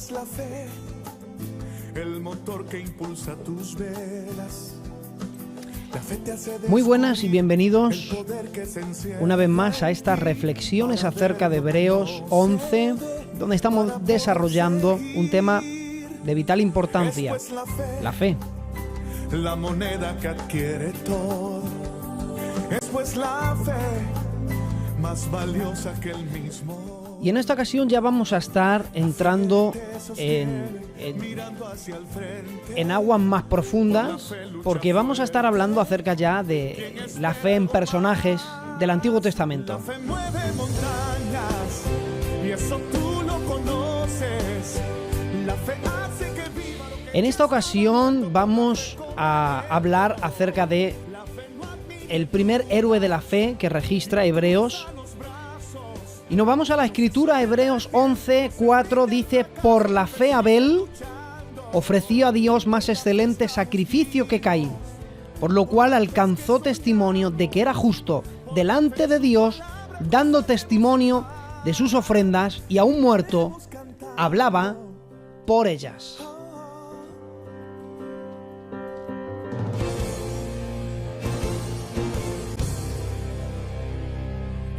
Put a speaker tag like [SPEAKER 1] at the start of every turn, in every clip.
[SPEAKER 1] es la fe, el motor que impulsa tus velas.
[SPEAKER 2] Muy buenas y bienvenidos una vez más a estas reflexiones acerca de Hebreos 11, donde estamos desarrollando un tema de vital importancia, la fe.
[SPEAKER 1] La moneda que adquiere todo, es pues la fe más valiosa que el mismo.
[SPEAKER 2] Y en esta ocasión ya vamos a estar entrando en aguas más profundas, porque vamos a estar hablando acerca ya de la fe en personajes del Antiguo Testamento.
[SPEAKER 1] La fe mueve montañas, y eso tú lo conoces. La fe hace que viva lo que...
[SPEAKER 2] En esta ocasión vamos a hablar acerca de el primer héroe de la fe que registra Hebreos. Y nos vamos a la escritura. Hebreos 11:4 dice: por la fe Abel ofreció a Dios más excelente sacrificio que Caín, por lo cual alcanzó testimonio de que era justo delante de Dios, dando testimonio de sus ofrendas, y aún muerto hablaba por ellas.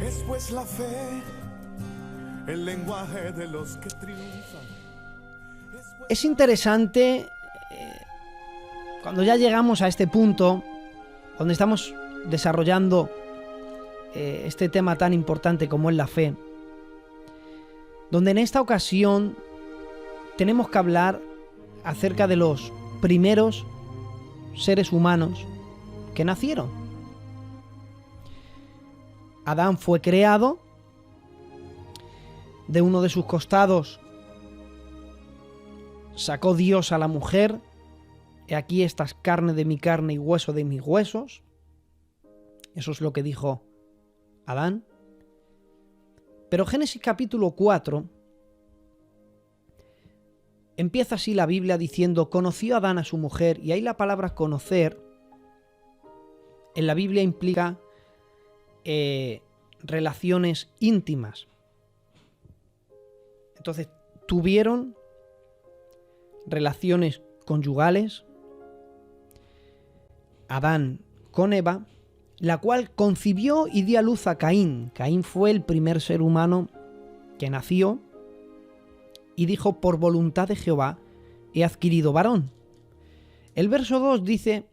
[SPEAKER 1] Es pues la fe, el lenguaje de los que triunfan.
[SPEAKER 2] Es interesante cuando ya llegamos a este punto, donde estamos desarrollando este tema tan importante como es la fe, donde en esta ocasión tenemos que hablar acerca de los primeros seres humanos que nacieron. Adán fue creado, de uno de sus costados sacó Dios a la mujer, he aquí esta es carne de mi carne y hueso de mis huesos. Eso es lo que dijo Adán. Pero Génesis capítulo 4 empieza así la Biblia diciendo: conoció Adán a su mujer, y ahí la palabra conocer en la Biblia implica relaciones íntimas. Entonces tuvieron relaciones conyugales Adán con Eva, la cual concibió y dio a luz a Caín. Caín fue el primer ser humano que nació y dijo: por voluntad de Jehová he adquirido varón. El verso 2 dice: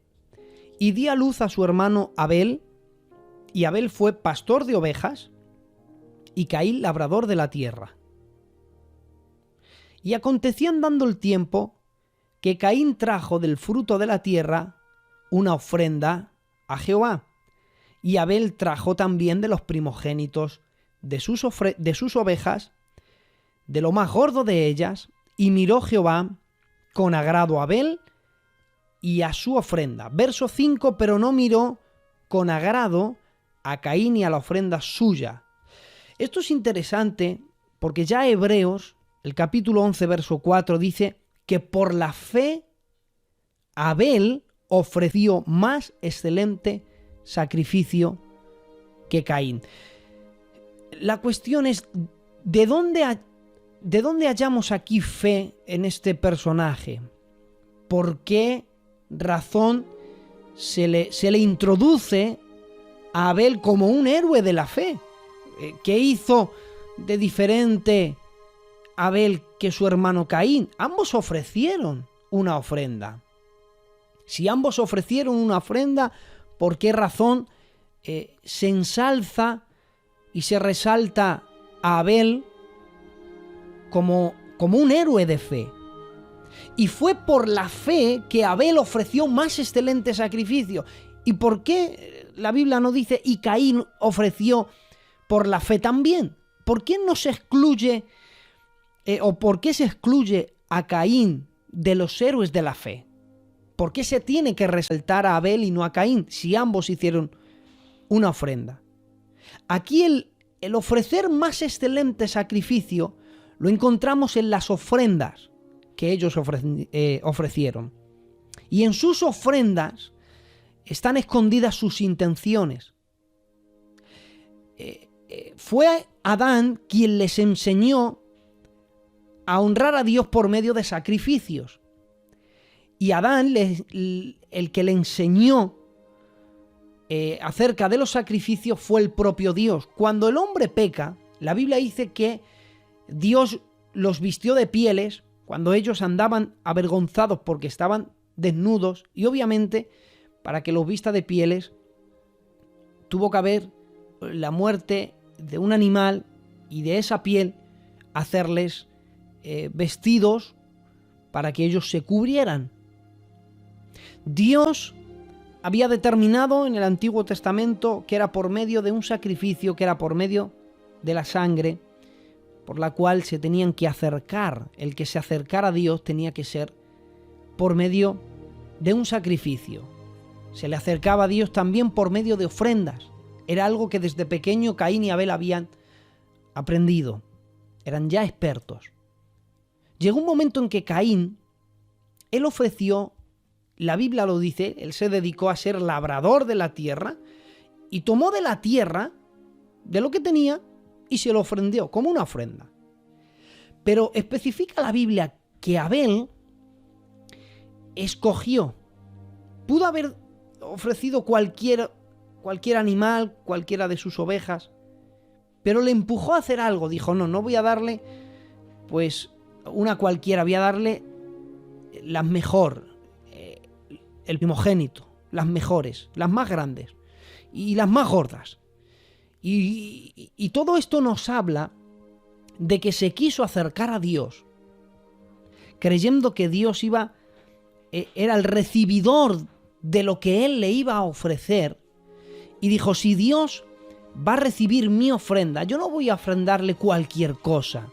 [SPEAKER 2] y dio a luz a su hermano Abel, y Abel fue pastor de ovejas, y Caín labrador de la tierra. Y aconteció andando el tiempo que Caín trajo del fruto de la tierra una ofrenda a Jehová, y Abel trajo también de los primogénitos de sus ovejas, de lo más gordo de ellas, y miró Jehová con agrado a Abel y a su ofrenda. Verso 5, pero no miró con agrado a Caín y a la ofrenda suya. Esto es interesante porque ya Hebreos, el capítulo 11, verso 4, dice que por la fe Abel ofreció más excelente sacrificio que Caín. La cuestión es, ¿de dónde hallamos aquí fe en este personaje? ¿Por qué razón se le introduce a Abel como un héroe de la fe? ¿Qué hizo de diferente Abel que su hermano Caín? Ambos ofrecieron una ofrenda. Si ambos ofrecieron una ofrenda, ¿por qué razón se ensalza y se resalta a Abel como un héroe de fe? Y fue por la fe que Abel ofreció más excelente sacrificio. ¿Y por qué la Biblia no dice y Caín ofreció por la fe también? ¿Por qué no se excluye o por qué se excluye a Caín de los héroes de la fe? ¿Por qué se tiene que resaltar a Abel y no a Caín si ambos hicieron una ofrenda? Aquí el ofrecer más excelente sacrificio lo encontramos en las ofrendas que ellos ofrecieron. Y en sus ofrendas están escondidas sus intenciones. Fue Adán quien les enseñó a honrar a Dios por medio de sacrificios. Y Adán, el que le enseñó acerca de los sacrificios fue el propio Dios. Cuando el hombre peca, la Biblia dice que Dios los vistió de pieles cuando ellos andaban avergonzados porque estaban desnudos, y obviamente para que los vista de pieles tuvo que haber la muerte de un animal y de esa piel hacerles vestidos para que ellos se cubrieran. Dios había determinado en el Antiguo Testamento que era por medio de un sacrificio, que era por medio de la sangre, por la cual se tenían que acercar. El que se acercara a Dios tenía que ser por medio de un sacrificio. Se le acercaba a Dios también por medio de ofrendas. Era algo que desde pequeño Caín y Abel habían aprendido. Eran ya expertos. Llegó un momento en que Caín, él ofreció, la Biblia lo dice, él se dedicó a ser labrador de la tierra y tomó de la tierra, de lo que tenía, y se lo ofrendió como una ofrenda. Pero especifica la Biblia que Abel escogió. Pudo haber ofrecido cualquier animal, cualquiera de sus ovejas, pero le empujó a hacer algo. Dijo, no voy a darle pues una cualquiera, voy a darle las mejor, el primogénito, las mejores, las más grandes y las más gordas. Y todo esto nos habla de que se quiso acercar a Dios, creyendo que Dios era el recibidor de lo que él le iba a ofrecer, y dijo, si Dios va a recibir mi ofrenda, yo no voy a ofrendarle cualquier cosa,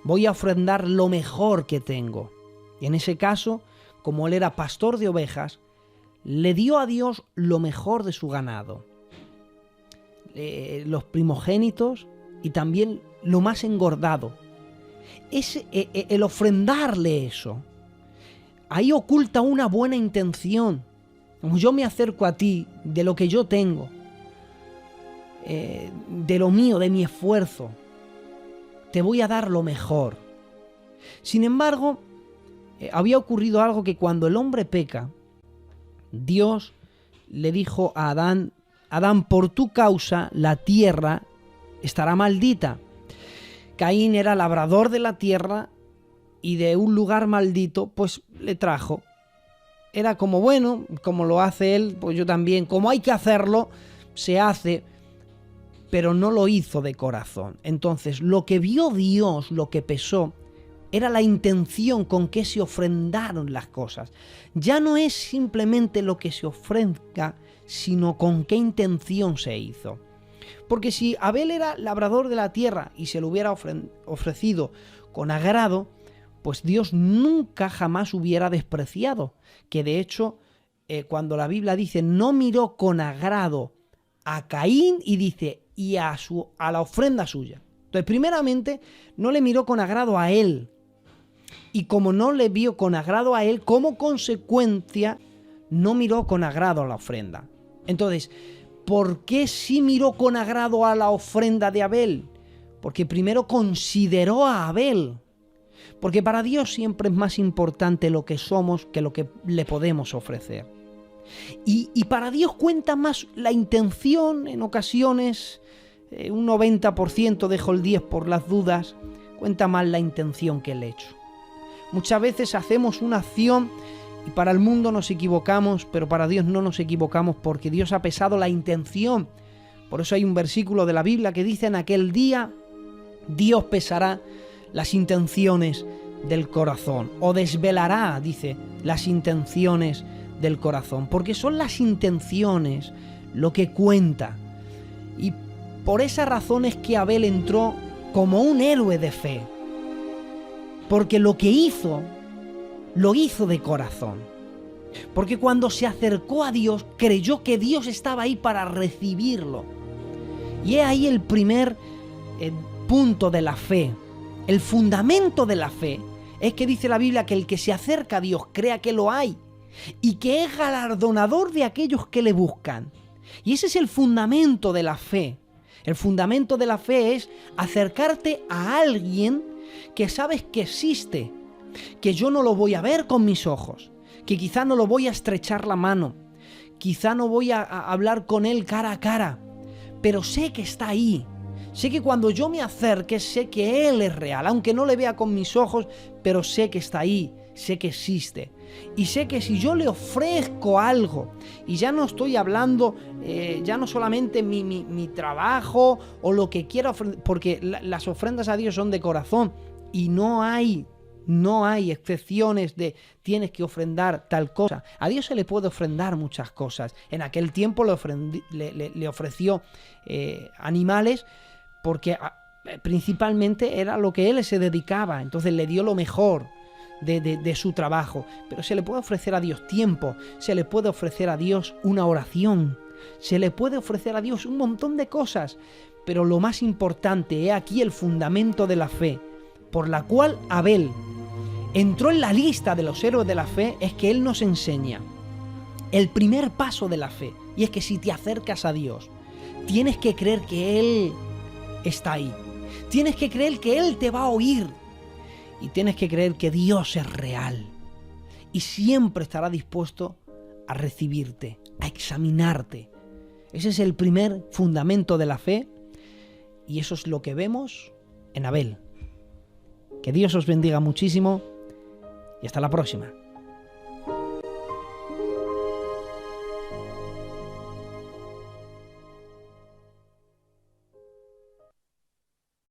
[SPEAKER 2] voy a ofrendar lo mejor que tengo. Y en ese caso, como él era pastor de ovejas, le dio a Dios lo mejor de su ganado, los primogénitos y también lo más engordado. El ofrendarle eso, ahí oculta una buena intención. Como yo me acerco a ti de lo que yo tengo, de lo mío, de mi esfuerzo, te voy a dar lo mejor. Sin embargo, había ocurrido algo, que cuando el hombre peca, Dios le dijo a Adán, Adán, por tu causa la tierra estará maldita. Caín era labrador de la tierra y de un lugar maldito, pues le trajo. Era como, bueno, como lo hace él, pues yo también. Como hay que hacerlo, se hace, pero no lo hizo de corazón. Entonces, lo que vio Dios, lo que pesó, era la intención con que se ofrendaron las cosas. Ya no es simplemente lo que se ofrenda, sino con qué intención se hizo. Porque si Abel era labrador de la tierra y se lo hubiera ofrecido con agrado, pues Dios nunca jamás hubiera despreciado. Que de hecho, cuando la Biblia dice, no miró con agrado a Caín, y dice, y a la ofrenda suya. Entonces, primeramente, no le miró con agrado a él. Y como no le vio con agrado a él, como consecuencia, no miró con agrado a la ofrenda. Entonces, ¿por qué sí miró con agrado a la ofrenda de Abel? Porque primero consideró a Abel. Porque para Dios siempre es más importante lo que somos que lo que le podemos ofrecer. Y para Dios cuenta más la intención. En ocasiones, un 90%, dejo el 10% por las dudas, cuenta más la intención que el hecho. Muchas veces hacemos una acción y para el mundo nos equivocamos, pero para Dios no nos equivocamos, porque Dios ha pesado la intención. Por eso hay un versículo de la Biblia que dice, en aquel día Dios pesará las intenciones del corazón, o desvelará, dice, las intenciones del corazón, porque son las intenciones lo que cuenta. Y por esa razón es que Abel entró como un héroe de fe, porque lo que hizo, lo hizo de corazón. Porque cuando se acercó a Dios, creyó que Dios estaba ahí para recibirlo. Y es ahí el primer punto de la fe. El fundamento de la fe es que dice la Biblia que el que se acerca a Dios crea que lo hay y que es galardonador de aquellos que le buscan. Y ese es el fundamento de la fe. El fundamento de la fe es acercarte a alguien que sabes que existe, que yo no lo voy a ver con mis ojos, que quizá no lo voy a estrechar la mano, quizá no voy a hablar con él cara a cara, pero sé que está ahí. Sé que cuando yo me acerque, sé que él es real, aunque no le vea con mis ojos, pero sé que está ahí, sé que existe. Y sé que si yo le ofrezco algo, y ya no estoy hablando, ya no solamente mi trabajo o lo que quiera ofrendar, porque las ofrendas a Dios son de corazón, y no hay excepciones de tienes que ofrendar tal cosa. A Dios se le puede ofrendar muchas cosas. En aquel tiempo le ofreció animales porque principalmente era lo que él se dedicaba. Entonces le dio lo mejor de su trabajo. Pero se le puede ofrecer a Dios tiempo, se le puede ofrecer a Dios una oración, se le puede ofrecer a Dios un montón de cosas. Pero lo más importante es aquí el fundamento de la fe, por la cual Abel entró en la lista de los héroes de la fe, es que él nos enseña el primer paso de la fe. Y es que si te acercas a Dios, tienes que creer que Él está ahí. Tienes que creer que Él te va a oír. Y tienes que creer que Dios es real. Y siempre estará dispuesto a recibirte, a examinarte. Ese es el primer fundamento de la fe. Y eso es lo que vemos en Abel. Que Dios os bendiga muchísimo y hasta la próxima.